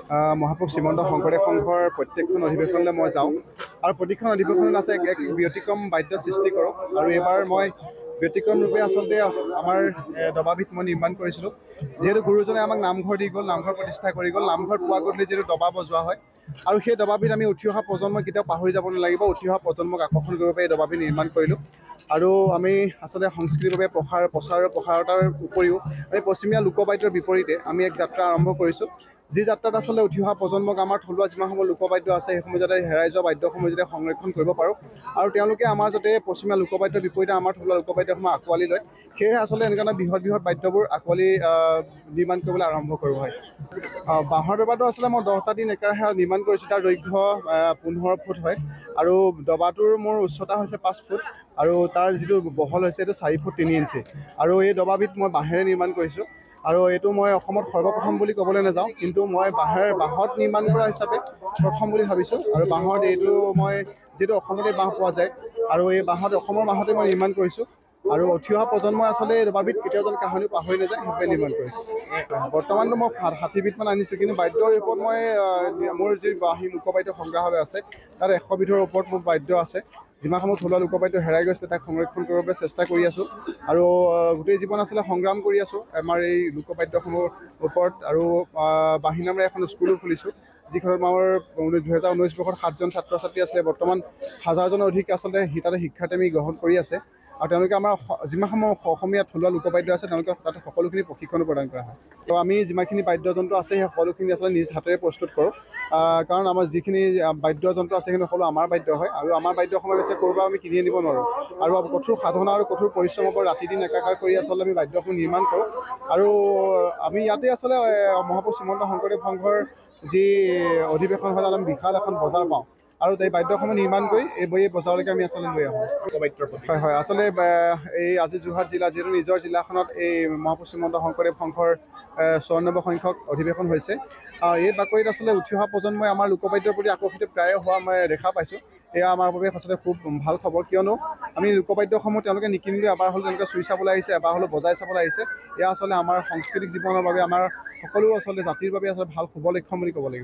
মহাপুৰুষ শ্ৰীমন্ত শংকৰদেৱ সংঘৰ প্ৰত্যেকখন অধিৱেশনলৈ মই যাওঁ আৰু প্ৰতিখন অধিৱেশনত আছে এক ব্যতিক্ৰম বাদ্য সৃষ্টি কৰোঁ আৰু এইবাৰ মই ব্যতিক্ৰম ৰূপে আচলতে আমাৰ দবাবিধ মই নিৰ্মাণ কৰিছিলোঁ। যিহেতু গুৰুজনে আমাক নামঘৰ দি গ'ল, নামঘৰ প্ৰতিষ্ঠা কৰি গ'ল, নামঘৰ পোৱা গ'লে যিহেতু দবা বজোৱা হয় আৰু সেই দবাবিধ আমি উঠি অহা প্ৰজন্মই কেতিয়াও পাহৰি যাব নালাগিব। উঠি অহা প্ৰজন্মক আকৰ্ষণ কৰিব বাবে এই দবাবিধ নিৰ্মাণ কৰিলোঁ আৰু আমি আচলতে সংস্কৃতিৰ বাবে প্ৰচাৰ আৰু প্ৰসাৰতাৰ উপৰিও আমি পশ্চিমীয়া লোকবাদ্যৰ বিপৰীতে আমি এক যাত্ৰা আৰম্ভ কৰিছোঁ। যি যাত্ৰাত আচলতে উঠি অহা প্ৰজন্মক আমাৰ থলুৱা যিমানসমূহ লোকবাদ্য আছে সেইসমূহ যাতে হেৰাই যোৱা বাদ্যসমূহ যাতে সংৰক্ষণ কৰিব পাৰোঁ আৰু তেওঁলোকে আমাৰ যাতে পশ্চিমীয়া লোকবাদ্যৰ বিপৰীতে আমাৰ থলুৱা লোকবাদ্যসমূহ আঁকোৱালি লয়। সেয়েহে আচলতে এনেকুৱা বৃহৎ বাদ্যবোৰ আঁকোৱালি নিৰ্মাণ কৰিবলৈ আৰম্ভ কৰোঁ হয়। বাঁহৰ দবাটো আচলতে মই 10টা দিন একেৰাহে নিৰ্মাণ কৰিছোঁ। তাৰ দৈৰ্ঘ্য 15 ফুট হয় আৰু দবাটোৰ মোৰ উচ্চতা হৈছে 5 ফুট আৰু তাৰ যিটো বহল হৈছে এইটো 4 ফুট 3 ইঞ্চি আৰু এই দবাবিধ মই বাঁহেৰে নিৰ্মাণ কৰিছোঁ আৰু এইটো মই অসমত সৰ্বপ্ৰথম বুলি ক'বলৈ নাযাওঁ, কিন্তু মই বাঁহত নিৰ্মাণ কৰা হিচাপে প্ৰথম বুলি ভাবিছোঁ আৰু বাঁহত এইটো মই যিহেতু অসমতে বাঁহ পোৱা যায় আৰু এই অসমৰ বাঁহতে মই নিৰ্মাণ কৰিছোঁ আৰু উঠি অহা প্ৰজন্মই আচলতে এই দবাবিধ কেতিয়াও যেন কাহানিও পাহৰি নাযায় সেইবাবে নিৰ্মাণ কৰিছোঁ। বৰ্তমানটো মই 60বিধমান আনিছোঁ, কিন্তু বাদ্যৰ ওপৰত মই মোৰ যি লোকবাদ্য সংগ্ৰহালয় আছে তাত 100 বিধৰ ওপৰত মোৰ বাদ্য আছে। যিমানসমূহ থলুৱা লোকবাদ্য হেৰাই গৈছে তাক সংৰক্ষণ কৰিবৰ বাবে চেষ্টা কৰি আছোঁ আৰু গোটেই জীৱন আচলতে সংগ্ৰাম কৰি আছোঁ আমাৰ এই লোকবাদ্যসমূহৰ ওপৰত আৰু বাঁহী নামেৰে এখন স্কুলো খুলিছোঁ, যিখনত আমাৰ 2019 বৰ্ষত 7জন ছাত্ৰ ছাত্ৰী আছিলে। বৰ্তমান 1000জনৰ অধিক আচলতে তাতে শিক্ষাৰ্থী আমি গ্ৰহণ কৰি আছে আৰু তেওঁলোকে আমাৰ যিমানসমূহ অসমীয়া থলুৱা লোকবাদ্য আছে তেওঁলোকে তাতে সকলোখিনি প্ৰশিক্ষণ প্ৰদান কৰা হয়। তো আমি যিমানখিনি বাদ্যযন্ত্ৰ আছে সেই সকলোখিনি আচলতে নিজ হাতেৰে প্ৰস্তুত কৰোঁ, কাৰণ আমাৰ যিখিনি বাদ্যযন্ত্ৰ আছে সেইখিনি সকলো আমাৰ বাদ্য হয় আৰু আমাৰ বাদ্যসমূহ আছে ক'ৰবাত আমি কিনি আনিব নোৱাৰোঁ আৰু কঠোৰ সাধনা আৰু কঠোৰ পৰিশ্ৰমৰ পৰা ৰাতি দিন একাকাৰ কৰি আচলতে আমি বাদ্যসমূহ নিৰ্মাণ কৰোঁ আৰু আমি ইয়াতে আচলতে মহাপুৰুষ শ্ৰীমন্ত শংকৰদেৱ সংঘৰ যি অধিৱেশন হয় তাত আমি বিশাল এখন বজাৰ পাওঁ আৰু এই বাদ্যসমূহ নিৰ্মাণ কৰি এই বজাৰলৈকে আমি আচলতে লৈ আহোঁ। হয়, আচলতে এই আজি যোৰহাট জিলা যিহেতু নিজৰ জিলাখনত এই মহাপুৰুষ শ্ৰীমন্ত শংকৰদেৱ সংঘৰ 94 সংখ্যক অধিৱেশন হৈছে আৰু এই বাকৰিত আচলতে উঠি অহা প্ৰজন্মই আমাৰ লোকবাদ্যৰ প্ৰতি আকৰ্ষিত প্ৰায়ে হোৱা মই দেখা পাইছোঁ। এয়া আমাৰ বাবে আচলতে খুব ভাল খবৰ, কিয়নো আমি লোকবাদ্যসমূহ তেওঁলোকে নিকিনিলেও এবাৰ হ'লেও তেওঁলোকে চুই চাবলৈ আহিছে, এবাৰ হ'লেও বজাই চাবলৈ আহিছে। এয়া আচলতে আমাৰ সাংস্কৃতিক জীৱনৰ বাবে আমাৰ সকলো আচলতে জাতিৰ বাবে আচলতে ভাল শুভ লক্ষণ বুলি ক'ব লাগিব।